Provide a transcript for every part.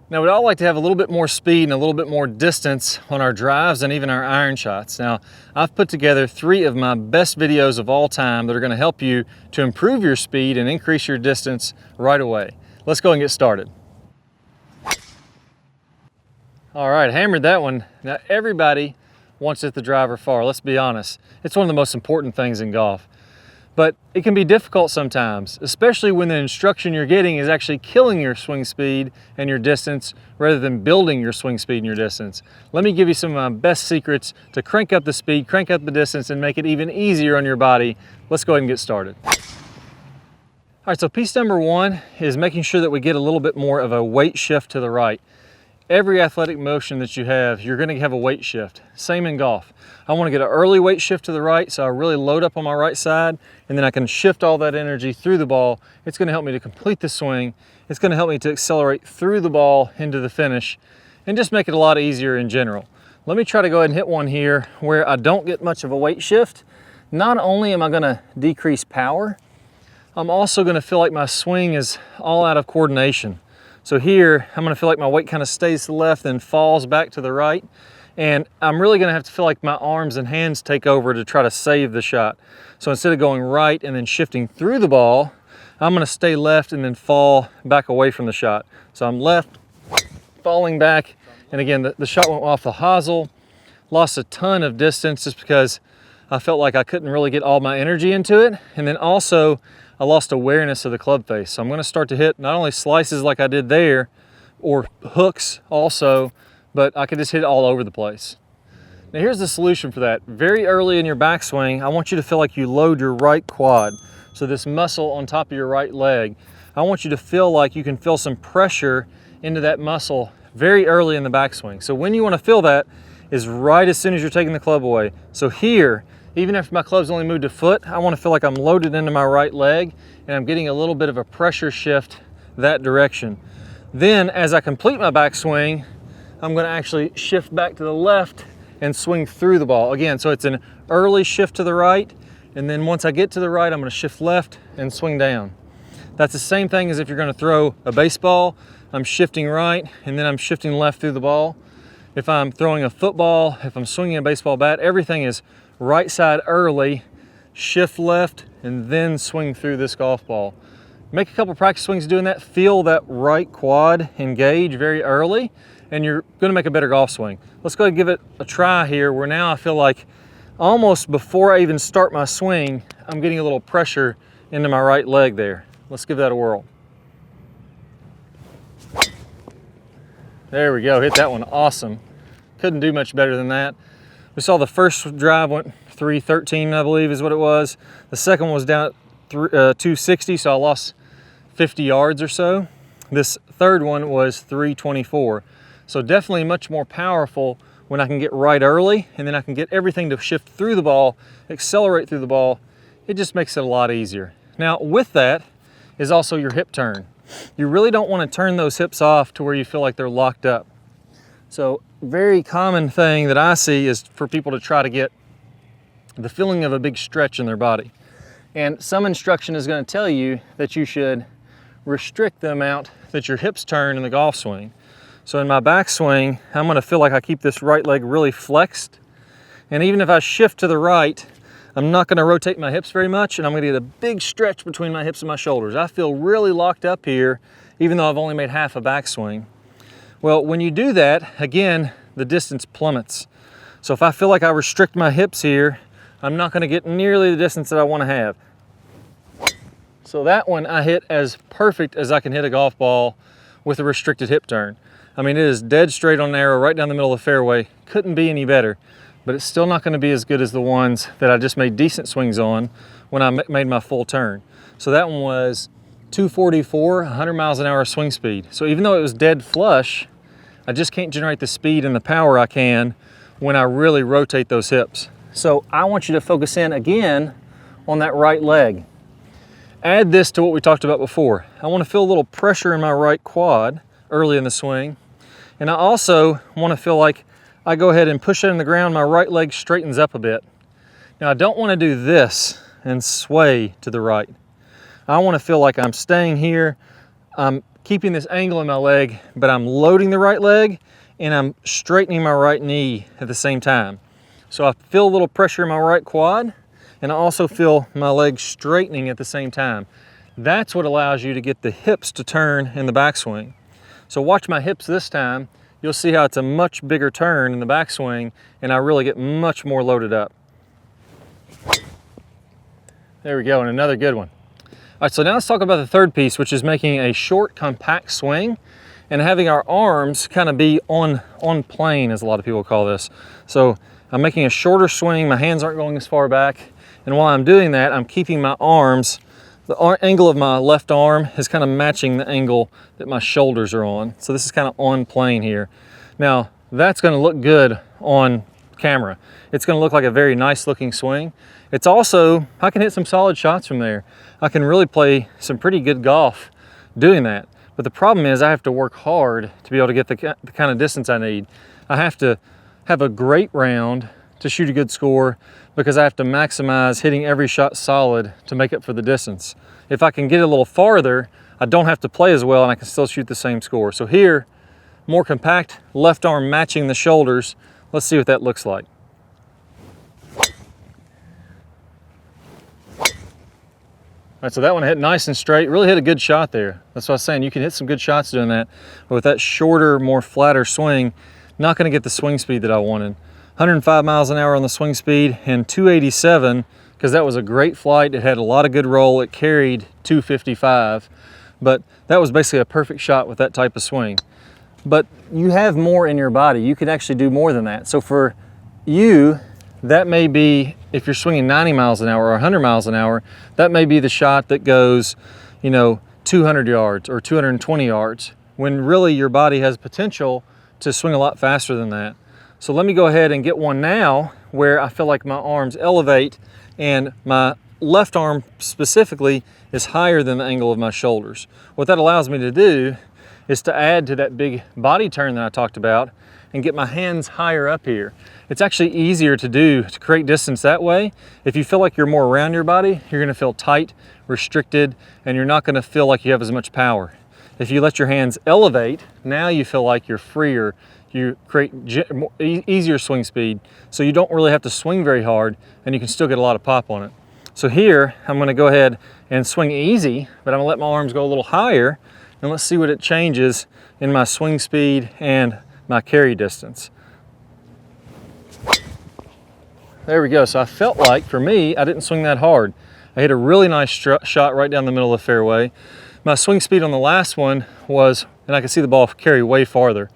Now, we'd all like to have a little bit more speed and a little bit more distance on our drives and even our iron shots. Now, I've put together 3 of my best videos of all time that are going to help you to improve your speed and increase your distance right away. Let's go and get started. All right, hammered that one. Now, everybody wants to hit the driver far. Let's be honest. It's one of the most important things in golf. But it can be difficult sometimes, especially when the instruction you're getting is actually killing your swing speed and your distance rather than building your swing speed and your distance. Let me give you some of my best secrets to crank up the speed, crank up the distance, and make it even easier on your body. Let's go ahead and get started. All right, so piece number 1 is making sure that we get a little bit more of a weight shift to the right. Every athletic motion that you have, you're going to have a weight shift. Same in golf. I want to get an early weight shift to the right, so I really load up on my right side, and then I can shift all that energy through the ball. It's going to help me to complete the swing. It's going to help me to accelerate through the ball into the finish, and just make it a lot easier in general. Let me try to go ahead and hit one here where I don't get much of a weight shift. Not only am I going to decrease power, I'm also going to feel like my swing is all out of coordination. So here, I'm gonna feel like my weight kind of stays to the left and falls back to the right. And I'm really gonna have to feel like my arms and hands take over to try to save the shot. So instead of going right and then shifting through the ball, I'm gonna stay left and then fall back away from the shot. So I'm left, falling back. And again, the shot went off the hosel, lost a ton of distance just because I felt like I couldn't really get all my energy into it. And then also, I lost awareness of the club face. So I'm gonna start to hit not only slices like I did there, or hooks also, but I could just hit it all over the place. Now here's the solution for that. Very early in your backswing, I want you to feel like you load your right quad. So this muscle on top of your right leg, I want you to feel like you can feel some pressure into that muscle very early in the backswing. So when you wanna feel that is right as soon as you're taking the club away. So here, even if my club's only moved a foot, I want to feel like I'm loaded into my right leg and I'm getting a little bit of a pressure shift that direction. Then as I complete my backswing, I'm going to actually shift back to the left and swing through the ball. Again, so it's an early shift to the right, and then once I get to the right, I'm going to shift left and swing down. That's the same thing as if you're going to throw a baseball. I'm shifting right and then I'm shifting left through the ball. If I'm throwing a football, if I'm swinging a baseball bat, everything is right side early, shift left, and then swing through this golf ball. Make a couple practice swings doing that. Feel that right quad engage very early, and you're going to make a better golf swing. Let's go ahead and give it a try here, where now I feel like almost before I even start my swing, I'm getting a little pressure into my right leg there. Let's give that a whirl. There we go, hit that one awesome. Couldn't do much better than that. We saw the first drive went 313, I believe is what it was. The second one was down at 260, so I lost 50 yards or so. This third one was 324. So definitely much more powerful when I can get right early, and then I can get everything to shift through the ball, accelerate through the ball. It just makes it a lot easier. Now with that is also your hip turn. You really don't want to turn those hips off to where you feel like they're locked up. So very common thing that I see is for people to try to get the feeling of a big stretch in their body. And some instruction is going to tell you that you should restrict the amount that your hips turn in the golf swing. So in my backswing, I'm going to feel like I keep this right leg really flexed. And even if I shift to the right, I'm not going to rotate my hips very much, and I'm going to get a big stretch between my hips and my shoulders. I feel really locked up here, even though I've only made half a backswing. Well, when you do that, again, the distance plummets. So if I feel like I restrict my hips here, I'm not going to get nearly the distance that I want to have. So that one I hit as perfect as I can hit a golf ball with a restricted hip turn. I mean, it is dead straight on arrow, right down the middle of the fairway. Couldn't be any better, but it's still not going to be as good as the ones that I just made decent swings on when I made my full turn. So that one was 244, 100 miles an hour swing speed. So even though it was dead flush, I just can't generate the speed and the power I can when I really rotate those hips. So I want you to focus in again on that right leg. Add this to what we talked about before. I want to feel a little pressure in my right quad early in the swing. And I also want to feel like I go ahead and push it in the ground, my right leg straightens up a bit. Now I don't want to do this and sway to the right. I want to feel like I'm staying here, I'm keeping this angle in my leg, but I'm loading the right leg and I'm straightening my right knee at the same time. So I feel a little pressure in my right quad, and I also feel my leg straightening at the same time. That's what allows you to get the hips to turn in the backswing. So watch my hips this time. You'll see how it's a much bigger turn in the backswing, and I really get much more loaded up. There we go, and another good one. All right, so now let's talk about the third piece, which is making a short, compact swing and having our arms kind of be on plane, as a lot of people call this. So I'm making a shorter swing, my hands aren't going as far back, and while I'm doing that, I'm keeping my arms, the angle of my left arm is kind of matching the angle that my shoulders are on. So this is kind of on plane here. Now, that's gonna look good on camera. It's gonna look like a very nice looking swing. It's also, I can hit some solid shots from there. I can really play some pretty good golf doing that. But the problem is I have to work hard to be able to get the kind of distance I need. I have to have a great round to shoot a good score because I have to maximize hitting every shot solid to make up for the distance. If I can get a little farther, I don't have to play as well and I can still shoot the same score. So here, more compact, left arm matching the shoulders. Let's see what that looks like. All right, so that one hit nice and straight, really hit a good shot there. That's what I was saying, you can hit some good shots doing that, but with that shorter, more flatter swing, not gonna get the swing speed that I wanted. 105 miles an hour on the swing speed and 287, because that was a great flight. It had a lot of good roll. It carried 255, but that was basically a perfect shot with that type of swing. But you have more in your body. You can actually do more than that. So for you, that may be, if you're swinging 90 miles an hour or 100 miles an hour, that may be the shot that goes, 200 yards or 220 yards, when really your body has potential to swing a lot faster than that. So let me go ahead and get one now where I feel like my arms elevate and my left arm specifically is higher than the angle of my shoulders. What that allows me to do is to add to that big body turn that I talked about and get my hands higher up here. It's actually easier to do, to create distance that way. If you feel like you're more around your body, you're gonna feel tight, restricted, and you're not gonna feel like you have as much power. If you let your hands elevate, now you feel like you're freer, you create easier swing speed, so you don't really have to swing very hard and you can still get a lot of pop on it. So here, I'm gonna go ahead and swing easy, but I'm gonna let my arms go a little higher, and let's see what it changes in my swing speed and my carry distance. There we go. So I felt like, for me, I didn't swing that hard. I hit a really nice shot right down the middle of the fairway. My swing speed on the last one was, and I can see the ball carry way farther.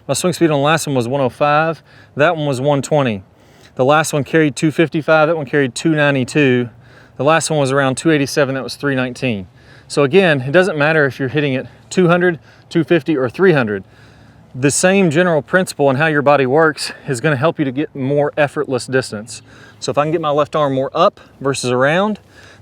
My swing speed on the last one was 105. That one was 120. The last one carried 255. That one carried 292. The last one was around 287. That was 319. So again, it doesn't matter if you're hitting it 200, 250, or 300. The same general principle and how your body works is going to help you to get more effortless distance. So if I can get my left arm more up versus around,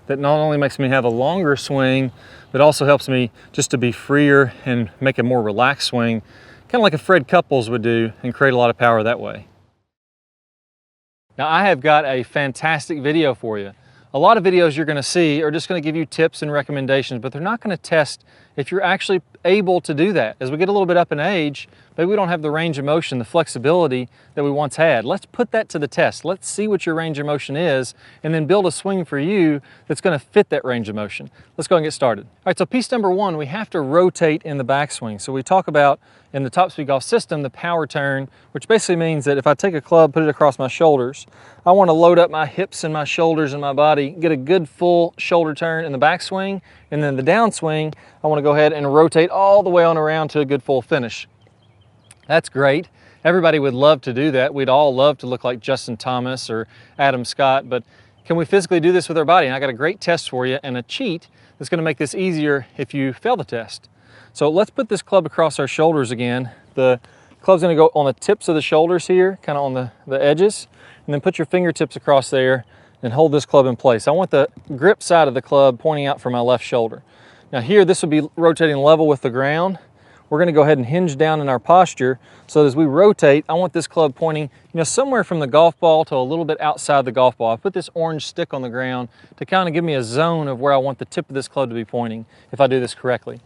that not only makes me have a longer swing, but also helps me just to be freer and make a more relaxed swing, kind of like a Fred Couples would do, and create a lot of power that way. Now I have got a fantastic video for you. A lot of videos you're going to see are just going to give you tips and recommendations, but they're not going to test if you're actually able to do that. As we get a little bit up in age, maybe we don't have the range of motion, the flexibility that we once had. Let's put that to the test. Let's see what your range of motion is, and then build a swing for you that's going to fit that range of motion. Let's go and get started. All right, so piece number one, we have to rotate in the backswing. So we talk about, in the Top Speed Golf system, the power turn, which basically means that if I take a club, put it across my shoulders, I want to load up my hips and my shoulders and my body, get a good full shoulder turn in the backswing, and then the downswing, I want to go ahead and rotate all the way on around to a good full finish. That's great. Everybody would love to do that. We'd all love to look like Justin Thomas or Adam Scott, but can we physically do this with our body? And I got a great test for you and a cheat that's going to make this easier if you fail the test. So let's put this club across our shoulders again. The club's going to go on the tips of the shoulders here, kind of on the edges, and then put your fingertips across there and hold this club in place. I want the grip side of the club pointing out from my left shoulder. Now here, this will be rotating level with the ground. We're going to go ahead and hinge down in our posture so that as we rotate, I want this club pointing, somewhere from the golf ball to a little bit outside the golf ball. I put this orange stick on the ground to kind of give me a zone of where I want the tip of this club to be pointing if I do this correctly.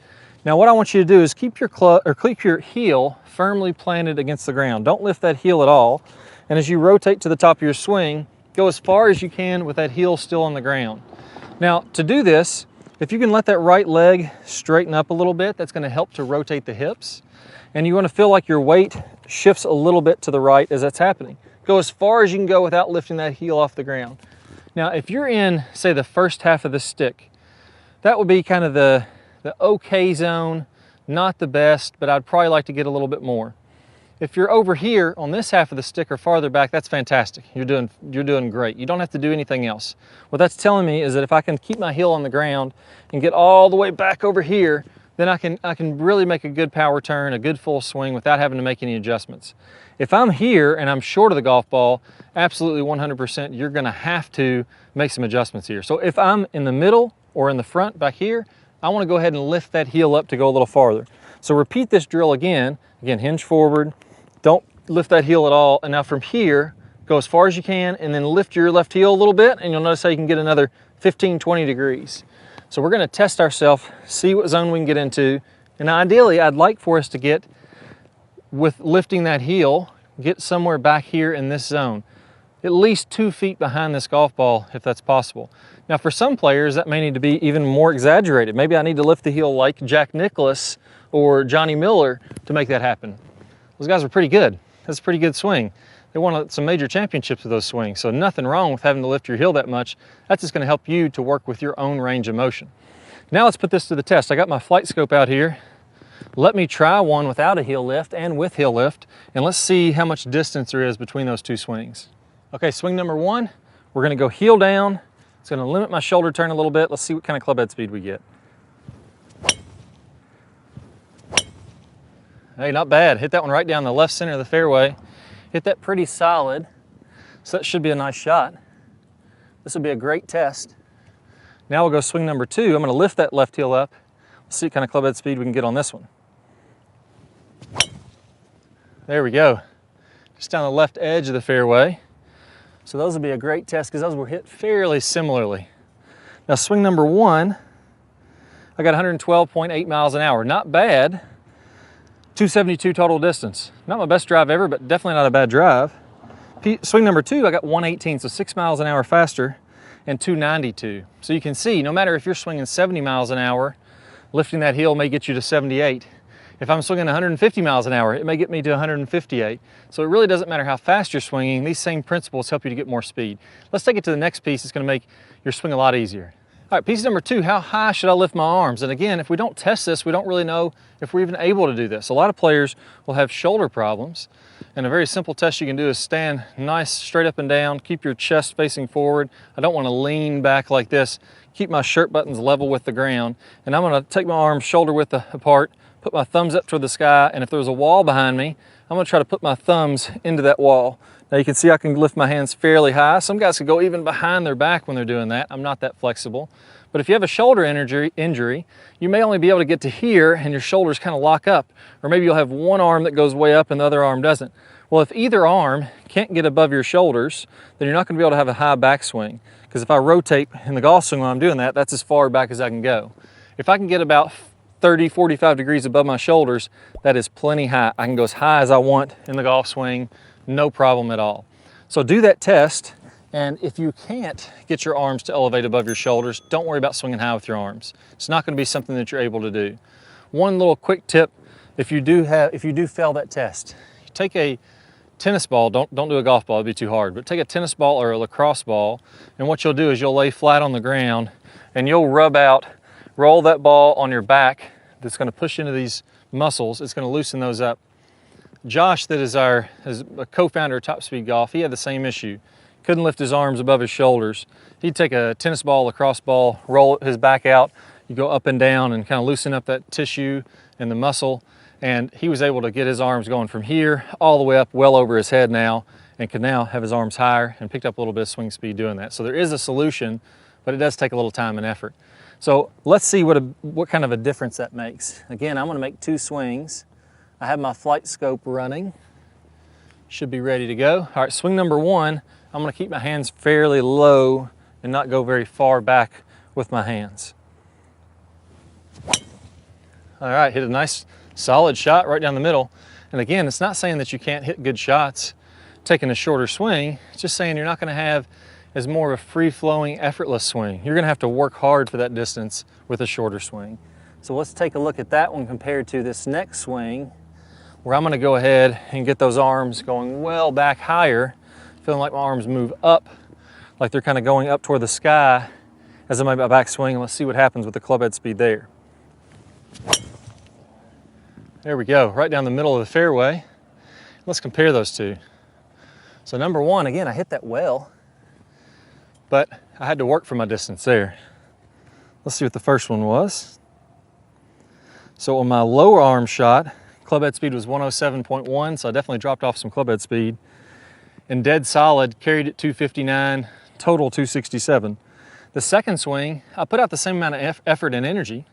Now what I want you to do is keep your heel firmly planted against the ground. Don't lift that heel at all. And as you rotate to the top of your swing, go as far as you can with that heel still on the ground. Now to do this, if you can let that right leg straighten up a little bit, that's going to help to rotate the hips. And you want to feel like your weight shifts a little bit to the right as that's happening. Go as far as you can go without lifting that heel off the ground. Now if you're in, say, the first half of the stick, that would be kind of the okay zone, not the best, but I'd probably like to get a little bit more. If you're over here on this half of the stick or farther back, that's fantastic. You're doing great. You don't have to do anything else. What that's telling me is that if I can keep my heel on the ground and get all the way back over here, then I can really make a good power turn, a good full swing without having to make any adjustments. If I'm here and I'm short of the golf ball, absolutely 100%, you're gonna have to make some adjustments here. So if I'm in the middle or in the front back here, I want to go ahead and lift that heel up to go a little farther. So repeat this drill again. Again, hinge forward. Don't lift that heel at all. And now from here, go as far as you can and then lift your left heel a little bit, and you'll notice how you can get another 15, 20 degrees. So we're going to test ourselves, see what zone we can get into. And ideally, I'd like for us to get, with lifting that heel, get somewhere back here in this zone. At least 2 feet behind this golf ball if that's possible. Now for some players that may need to be even more exaggerated. Maybe I need to lift the heel like Jack Nicklaus or Johnny Miller to make that happen. Those guys are pretty good. That's a pretty good swing. They won some major championships with those swings, so nothing wrong with having to lift your heel that much. That's just going to help you to work with your own range of motion. Now let's put this to the test. I got my flight scope out here. Let me try one without a heel lift and with heel lift, and let's see how much distance there is between those two swings. Okay, swing number one, we're gonna go heel down. It's gonna limit my shoulder turn a little bit. Let's see what kind of club head speed we get. Hey, not bad. Hit that one right down the left center of the fairway. Hit that pretty solid. So that should be a nice shot. This will be a great test. Now we'll go swing number two. I'm gonna lift that left heel up. Let's see what kind of club head speed we can get on this one. There we go. Just down the left edge of the fairway. So those will be a great test because those were hit fairly similarly. Now swing number one, I got 112.8 miles an hour. Not bad. 272 total distance. Not my best drive ever, but definitely not a bad drive. Swing number two, I got 118, so 6 miles an hour faster, and 292. So you can see, no matter if you're swinging 70 miles an hour, lifting that heel may get you to 78. If I'm swinging 150 miles an hour, it may get me to 158. So it really doesn't matter how fast you're swinging. These same principles help you to get more speed. Let's take it to the next piece. It's going to make your swing a lot easier. All right, piece number two, how high should I lift my arms? And again, if we don't test this, we don't really know if we're even able to do this. A lot of players will have shoulder problems, and a very simple test you can do is stand nice straight up and down, keep your chest facing forward. I don't want to lean back like this. Keep my shirt buttons level with the ground, and I'm going to take my arms shoulder width apart, put my thumbs up toward the sky, and if there's a wall behind me, I'm going to try to put my thumbs into that wall. Now you can see I can lift my hands fairly high. Some guys can go even behind their back when they're doing that. I'm not that flexible. But if you have a shoulder injury, you may only be able to get to here and your shoulders kind of lock up. Or maybe you'll have one arm that goes way up and the other arm doesn't. Well, if either arm can't get above your shoulders, then you're not going to be able to have a high backswing. Because if I rotate in the golf swing when I'm doing that, that's as far back as I can go. If I can get about 30, 45 degrees above my shoulders, that is plenty high. I can go as high as I want in the golf swing, no problem at all. So do that test, and if you can't get your arms to elevate above your shoulders, don't worry about swinging high with your arms. It's not going to be something that you're able to do. One little quick tip, if you do fail that test, you take a tennis ball, don't do a golf ball, it'd be too hard, but take a tennis ball or a lacrosse ball, and what you'll do is you'll lay flat on the ground and you'll roll that ball on your back. That's going to push into these muscles. It's going to loosen those up. Josh, that is a co-founder of Top Speed Golf, he had the same issue. Couldn't lift his arms above his shoulders. He'd take a tennis ball, lacrosse ball, roll his back out, you go up and down and kind of loosen up that tissue and the muscle, and he was able to get his arms going from here all the way up well over his head now, and could now have his arms higher and picked up a little bit of swing speed doing that. So there is a solution, but it does take a little time and effort. So let's see what kind of a difference that makes. Again, I'm going to make 2 swings. I have my flight scope running. Should be ready to go. All right, swing number one, I'm going to keep my hands fairly low and not go very far back with my hands. All right, hit a nice solid shot right down the middle. And again, it's not saying that you can't hit good shots taking a shorter swing. It's just saying you're not gonna have as more of a free-flowing, effortless swing. You're gonna have to work hard for that distance with a shorter swing. So let's take a look at that one compared to this next swing, where I'm gonna go ahead and get those arms going well back higher, feeling like my arms move up, like they're kind of going up toward the sky as I make my backswing, and let's see what happens with the club head speed there. There we go, right down the middle of the fairway. Let's compare those two. So number one, again, I hit that well, but I had to work for my distance there. Let's see what the first one was. So on my lower arm shot, club head speed was 107.1, so I definitely dropped off some club head speed. And dead solid, carried it 259, total 267. The second swing, I put out the same amount of effort and energy.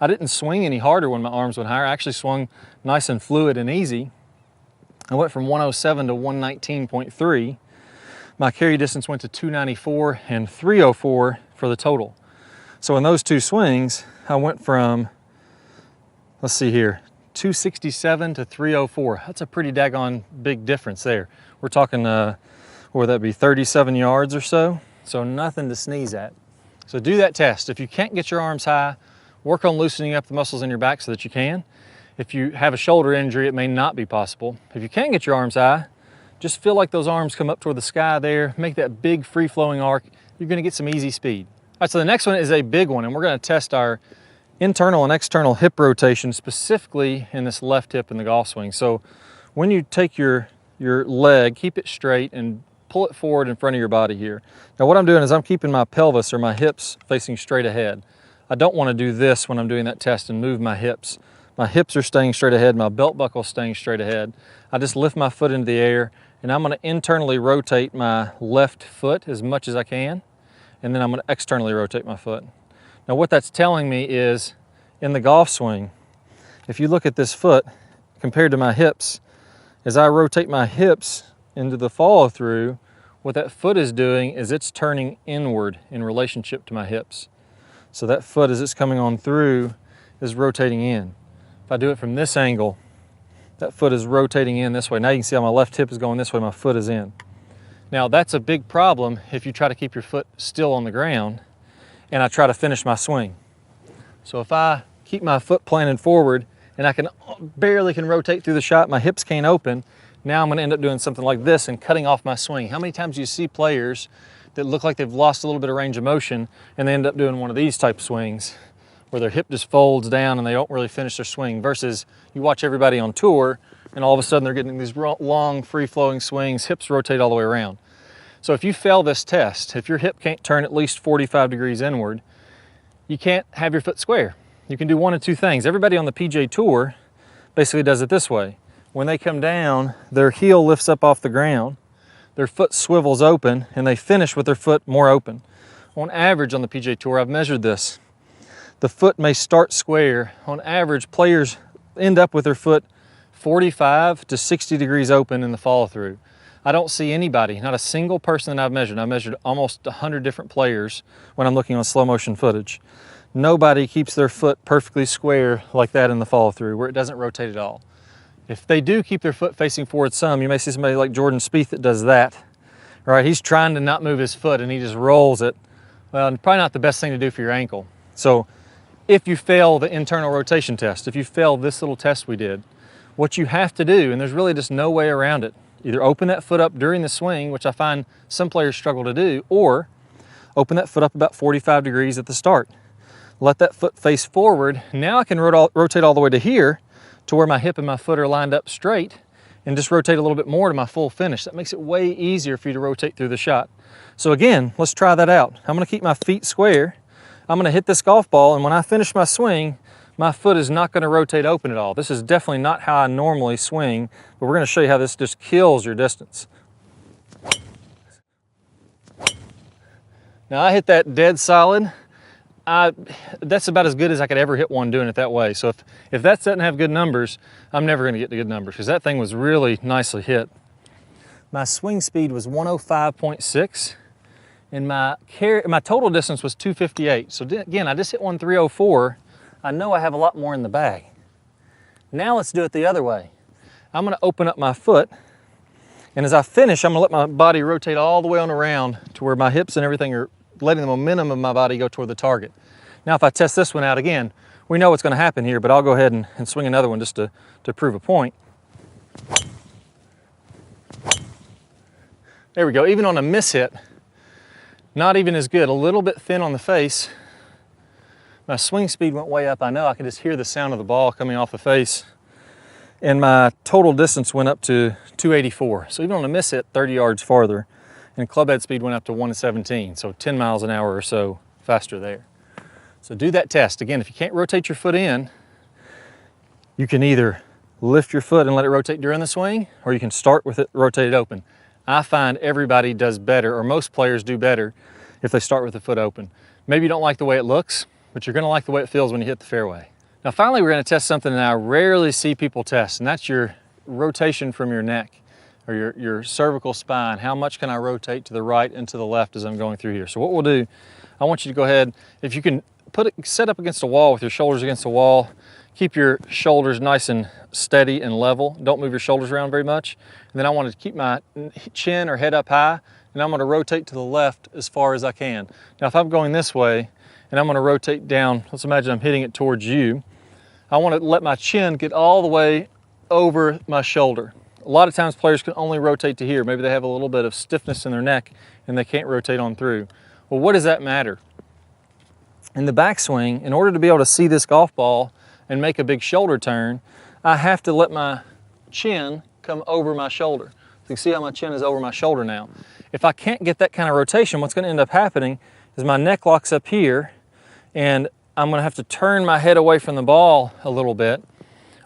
I didn't swing any harder when my arms went higher. I actually swung nice and fluid and easy. I went from 107 to 119.3. My carry distance went to 294 and 304 for the total. So in those two swings, I went from, let's see here, 267 to 304. That's a pretty daggone big difference there. We're talking, what would that be, 37 yards or so? So nothing to sneeze at. So do that test. If you can't get your arms high, work on loosening up the muscles in your back so that you can. If you have a shoulder injury, it may not be possible. If you can't get your arms high, just feel like those arms come up toward the sky there, make that big free-flowing arc. You're gonna get some easy speed. All right, so the next one is a big one, and we're gonna test our internal and external hip rotation, specifically in this left hip in the golf swing. So when you take your leg, keep it straight and pull it forward in front of your body here. Now what I'm doing is I'm keeping my pelvis or my hips facing straight ahead. I don't want to do this when I'm doing that test and move my hips. My hips are staying straight ahead, my belt buckle is staying straight ahead. I just lift my foot into the air and I'm going to internally rotate my left foot as much as I can, and then I'm going to externally rotate my foot. Now what that's telling me is, in the golf swing, if you look at this foot compared to my hips, as I rotate my hips into the follow through, what that foot is doing is it's turning inward in relationship to my hips. So that foot, as it's coming on through, is rotating in. If I do it from this angle, that foot is rotating in this way. Now you can see how my left hip is going this way, my foot is in. Now that's a big problem if you try to keep your foot still on the ground and I try to finish my swing. So if I keep my foot planted forward and I barely can rotate through the shot, my hips can't open, now I'm gonna end up doing something like this and cutting off my swing. How many times do you see players that look like they've lost a little bit of range of motion and they end up doing one of these type swings where their hip just folds down and they don't really finish their swing, versus you watch everybody on tour and all of a sudden they're getting these long free-flowing swings, hips rotate all the way around. So if you fail this test, if your hip can't turn at least 45 degrees inward, you can't have your foot square. You can do one of two things. Everybody on the PGA Tour basically does it this way. When they come down, their heel lifts up off the ground, their foot swivels open, and they finish with their foot more open. On average on the PGA Tour, I've measured this. The foot may start square. On average, players end up with their foot 45 to 60 degrees open in the follow through. I don't see anybody, not a single person that I've measured almost 100 different players when I'm looking on slow motion footage. Nobody keeps their foot perfectly square like that in the follow through, where it doesn't rotate at all. If they do keep their foot facing forward some, you may see somebody like Jordan Spieth that does that. Right? He's trying to not move his foot and he just rolls it. Well, probably not the best thing to do for your ankle. So if you fail the internal rotation test, if you fail this little test we did, what you have to do, and there's really just no way around it, either open that foot up during the swing, which I find some players struggle to do, or open that foot up about 45 degrees at the start. Let that foot face forward. Now I can rotate all the way to here to where my hip and my foot are lined up straight, and just rotate a little bit more to my full finish. That makes it way easier for you to rotate through the shot. So again, let's try that out. I'm gonna keep my feet square. I'm gonna hit this golf ball, and when I finish my swing, my foot is not gonna rotate open at all. This is definitely not how I normally swing, but we're gonna show you how this just kills your distance. Now I hit that dead solid. That's about as good as I could ever hit one doing it that way. So if that doesn't have good numbers, I'm never gonna get to good numbers, because that thing was really nicely hit. My swing speed was 105.6. and my total distance was 258. So again, I just hit one 304. I know I have a lot more in the bag. Now let's do it the other way. I'm gonna open up my foot, and as I finish, I'm gonna let my body rotate all the way on around to where my hips and everything are letting the momentum of my body go toward the target. Now if I test this one out again, we know what's gonna happen here, but I'll go ahead and swing another one just to prove a point. There we go, even on a miss hit, not even as good, a little bit thin on the face. My swing speed went way up. I know I can just hear the sound of the ball coming off the face. And my total distance went up to 284. So even on a miss hit, 30 yards farther. And club head speed went up to 117, so 10 miles an hour or so faster there. So do that test. Again, if you can't rotate your foot in, you can either lift your foot and let it rotate during the swing, or you can start with it rotated open. I find everybody does better, or most players do better, if they start with the foot open. Maybe you don't like the way it looks, but you're gonna like the way it feels when you hit the fairway. Now finally, we're gonna test something that I rarely see people test, and that's your rotation from your neck, or your cervical spine. How much can I rotate to the right and to the left as I'm going through here? So what we'll do, I want you to go ahead, if you can set up against a wall with your shoulders against the wall, keep your shoulders nice and steady and level. Don't move your shoulders around very much. And then I want to keep my chin or head up high, and I'm going to rotate to the left as far as I can. Now if I'm going this way, and I'm going to rotate down, let's imagine I'm hitting it towards you, I want to let my chin get all the way over my shoulder. A lot of times players can only rotate to here. Maybe they have a little bit of stiffness in their neck and they can't rotate on through. Well, what does that matter? In the backswing, in order to be able to see this golf ball and make a big shoulder turn, I have to let my chin come over my shoulder. So you can see how my chin is over my shoulder now. If I can't get that kind of rotation, what's going to end up happening is my neck locks up here, and I'm going to have to turn my head away from the ball a little bit,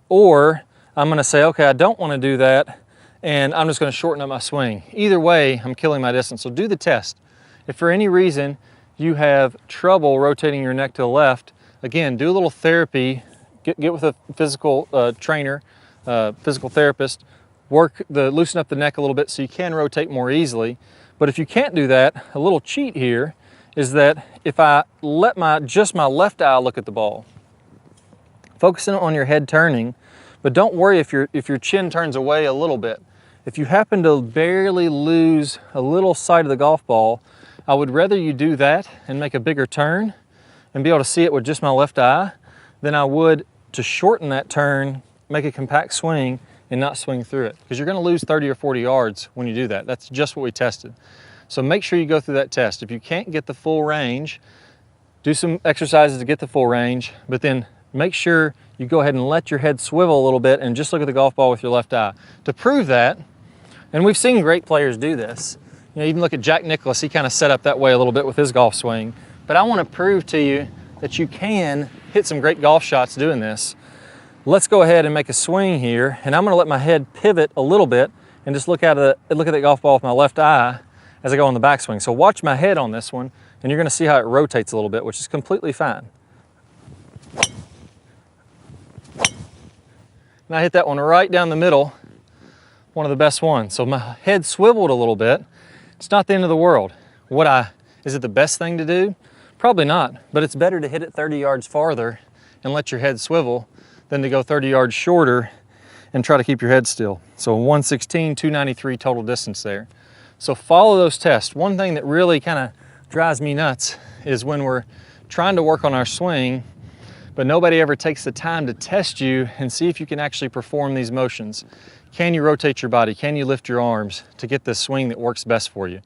or I'm going to say, okay, I don't want to do that, and I'm just going to shorten up my swing. Either way, I'm killing my distance. So do the test. If for any reason you have trouble rotating your neck to the left, again, do a little therapy. Get with a physical trainer, physical therapist, loosen up the neck a little bit so you can rotate more easily. But if you can't do that, a little cheat here is that if I let just my left eye look at the ball, focusing on your head turning, but don't worry if your chin turns away a little bit. If you happen to barely lose a little sight of the golf ball, I would rather you do that and make a bigger turn and be able to see it with just my left eye than I would to shorten that turn, make a compact swing, and not swing through it. Because you're going to lose 30 or 40 yards when you do that. That's just what we tested. So make sure you go through that test. If you can't get the full range, do some exercises to get the full range, but then make sure you go ahead and let your head swivel a little bit and just look at the golf ball with your left eye. To prove that, and we've seen great players do this, you know, even look at Jack Nicklaus, he kind of set up that way a little bit with his golf swing. But I want to prove to you that you can hit some great golf shots doing this. Let's go ahead and make a swing here, and I'm going to let my head pivot a little bit and just look at the golf ball with my left eye as I go on the backswing. So watch my head on this one, and you're going to see how it rotates a little bit, which is completely fine. And I hit that one right down the middle, one of the best ones. So my head swiveled a little bit. It's not the end of the world. Is it the best thing to do? Probably not, but it's better to hit it 30 yards farther and let your head swivel than to go 30 yards shorter and try to keep your head still. So 116, 293 total distance there. So follow those tests. One thing that really kind of drives me nuts is when we're trying to work on our swing, but nobody ever takes the time to test you and see if you can actually perform these motions. Can you rotate your body? Can you lift your arms to get the swing that works best for you?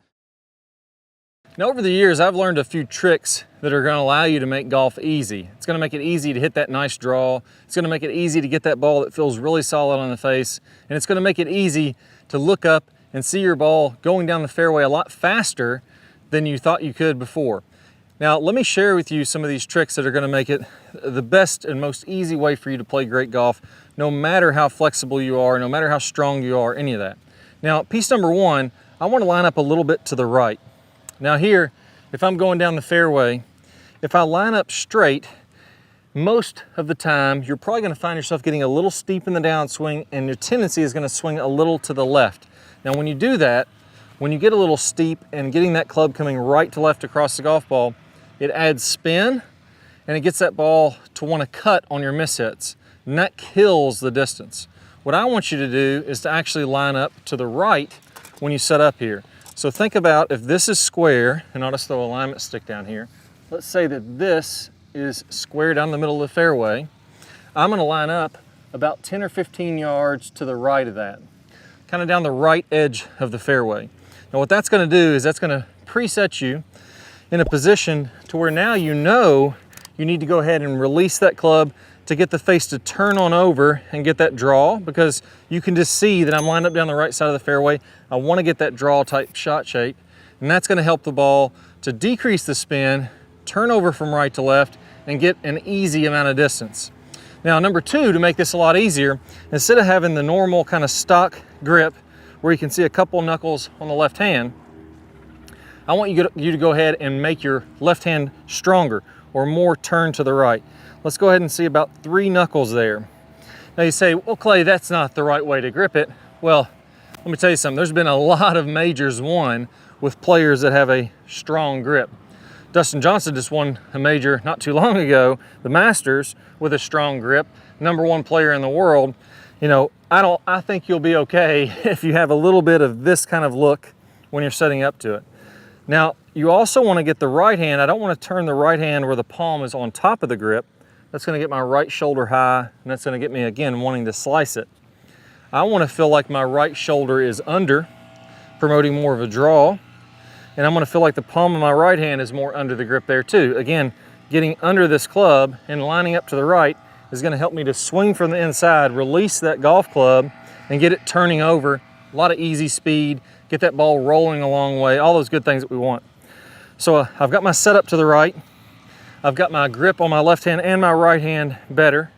Now, over the years, I've learned a few tricks that are going to allow you to make golf easy. It's going to make it easy to hit that nice draw. It's going to make it easy to get that ball that feels really solid on the face. And it's going to make it easy to look up and see your ball going down the fairway a lot faster than you thought you could before. Now, let me share with you some of these tricks that are going to make it the best and most easy way for you to play great golf, no matter how flexible you are, no matter how strong you are, any of that. Now, piece number one, I want to line up a little bit to the right. Now here, if I'm going down the fairway, if I line up straight, most of the time, you're probably going to find yourself getting a little steep in the downswing, and your tendency is going to swing a little to the left. Now, when you do that, when you get a little steep and getting that club coming right to left across the golf ball, it adds spin and it gets that ball to want to cut on your miss hits, and that kills the distance. What I want you to do is to actually line up to the right when you set up here. So think about if this is square, and I'll just throw a alignment stick down here. Let's say that this is square down the middle of the fairway. I'm going to line up about 10 or 15 yards to the right of that, kind of down the right edge of the fairway. Now what that's going to do is that's going to preset you in a position to where now you know you need to go ahead and release that club to get the face to turn on over and get that draw, because you can just see that I'm lined up down the right side of the fairway. I want to get that draw type shot shape, and that's going to help the ball to decrease the spin, turn over from right to left, and get an easy amount of distance. Now, number two, to make this a lot easier, instead of having the normal kind of stock grip where you can see a couple knuckles on the left hand, I want you to go ahead and make your left hand stronger or more turned to the right. Let's go ahead and see about 3 knuckles there. Now you say, well, Clay, that's not the right way to grip it. Well, let me tell you something. There's been a lot of majors won with players that have a strong grip. Dustin Johnson just won a major not too long ago, the Masters, with a strong grip, #1 player in the world. You know, I think you'll be okay if you have a little bit of this kind of look when you're setting up to it. Now, you also want to get the right hand. I don't want to turn the right hand where the palm is on top of the grip. That's going to get my right shoulder high, and that's going to get me, again, wanting to slice it. I want to feel like my right shoulder is under, promoting more of a draw. And I'm going to feel like the palm of my right hand is more under the grip there too. Again, getting under this club and lining up to the right is going to help me to swing from the inside, release that golf club, and get it turning over. A lot of easy speed, get that ball rolling a long way, all those good things that we want. So I've got my setup to the right. I've got my grip on my left hand and my right hand better.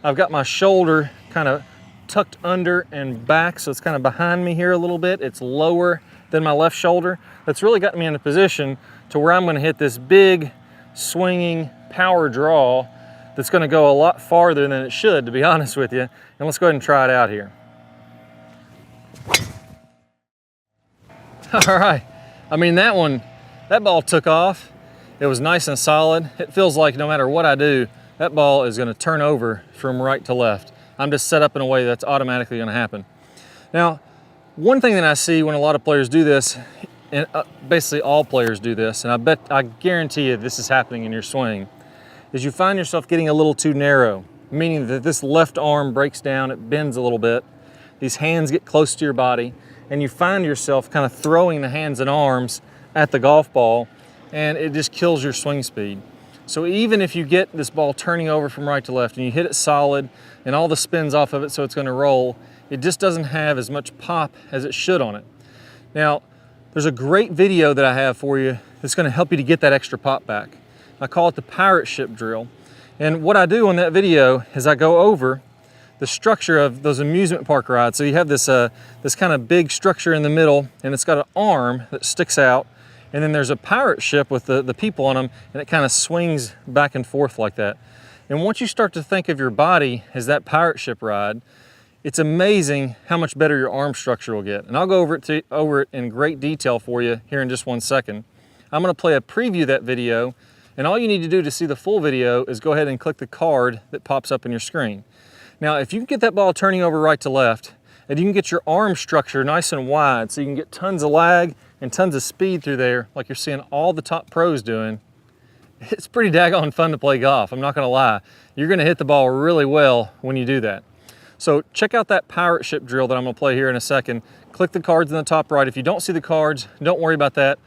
I've got my shoulder kind of tucked under and back, so it's kind of behind me here a little bit. It's lower than my left shoulder. That's really got me in a position to where I'm going to hit this big swinging power draw that's going to go a lot farther than it should, to be honest with you. And let's go ahead and try it out here. All right, I mean, that ball took off. It was nice and solid. It feels like no matter what I do, that ball is going to turn over from right to left. I'm just set up in a way that's automatically going to happen. Now, one thing that I see when a lot of players do this, and basically all players do this, and I guarantee you this is happening in your swing, is you find yourself getting a little too narrow, meaning that this left arm breaks down, it bends a little bit, these hands get close to your body, and you find yourself kind of throwing the hands and arms at the golf ball, and it just kills your swing speed. So even if you get this ball turning over from right to left and you hit it solid and all the spins off of it so it's going to roll, it just doesn't have as much pop as it should on it. Now, there's a great video that I have for you that's going to help you to get that extra pop back. I call it the pirate ship drill. And what I do on that video is I go over the structure of those amusement park rides. So you have this, this kind of big structure in the middle, and it's got an arm that sticks out. And then there's a pirate ship with the people on them, and it kind of swings back and forth like that. And once you start to think of your body as that pirate ship ride, it's amazing how much better your arm structure will get. And I'll go over it in great detail for you here in just 1 second. I'm going to play a preview of that video, and all you need to do to see the full video is go ahead and click the card that pops up on your screen. Now, if you can get that ball turning over right to left, and you can get your arm structure nice and wide so you can get tons of lag and tons of speed through there, like you're seeing all the top pros doing, it's pretty daggone fun to play golf. I'm not gonna lie. You're gonna hit the ball really well when you do that. So check out that pirate ship drill that I'm gonna play here in a second. Click the cards in the top right. If you don't see the cards, don't worry about that.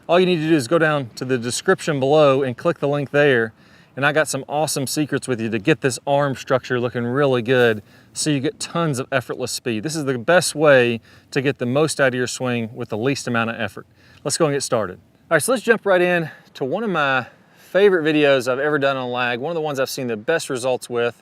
All you need to do is go down to the description below and click the link there. And I got some awesome secrets with you to get this arm structure looking really good so you get tons of effortless speed. This is the best way to get the most out of your swing with the least amount of effort. Let's go and get started. All right, so let's jump right in to one of my favorite videos I've ever done on lag, one of the ones I've seen the best results with.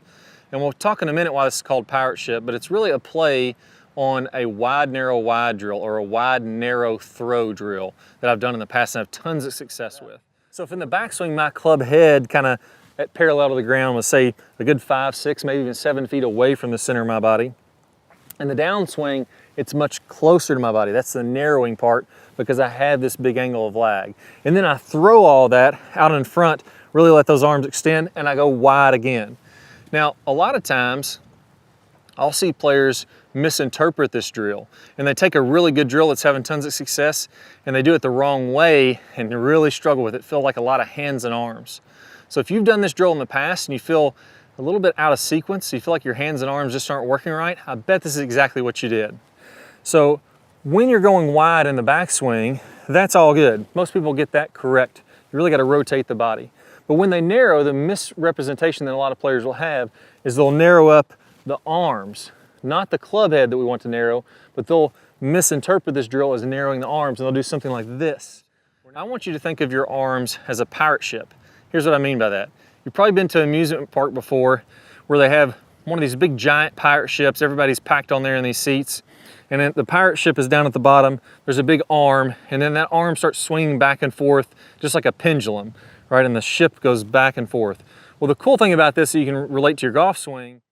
And we'll talk in a minute why this is called pirate ship, but it's really a play on a wide, narrow, wide drill, or a wide, narrow throw drill that I've done in the past and have tons of success with. So if in the backswing, my club head kind of at parallel to the ground was, say, a good 5, 6, maybe even 7 feet away from the center of my body, And the downswing, it's much closer to my body. That's the narrowing part because I have this big angle of lag. And then I throw all that out in front, really let those arms extend, and I go wide again. Now, a lot of times, I'll see players misinterpret this drill, and they take a really good drill that's having tons of success, and they do it the wrong way and really struggle with it, feel like a lot of hands and arms. So if you've done this drill in the past and you feel a little bit out of sequence, you feel like your hands and arms just aren't working right, I bet this is exactly what you did. So when you're going wide in the backswing, that's all good. Most people get that correct. You really got to rotate the body. But when they narrow, the misrepresentation that a lot of players will have is they'll narrow up the arms, not the club head that we want to narrow, but they'll misinterpret this drill as narrowing the arms, and they'll do something like this. I want you to think of your arms as a pirate ship. Here's what I mean by that. You've probably been to an amusement park before where they have one of these big giant pirate ships. Everybody's packed on there in these seats. And then the pirate ship is down at the bottom. There's a big arm, and then that arm starts swinging back and forth just like a pendulum, right? And the ship goes back and forth. Well, the cool thing about this, so you can relate to your golf swing,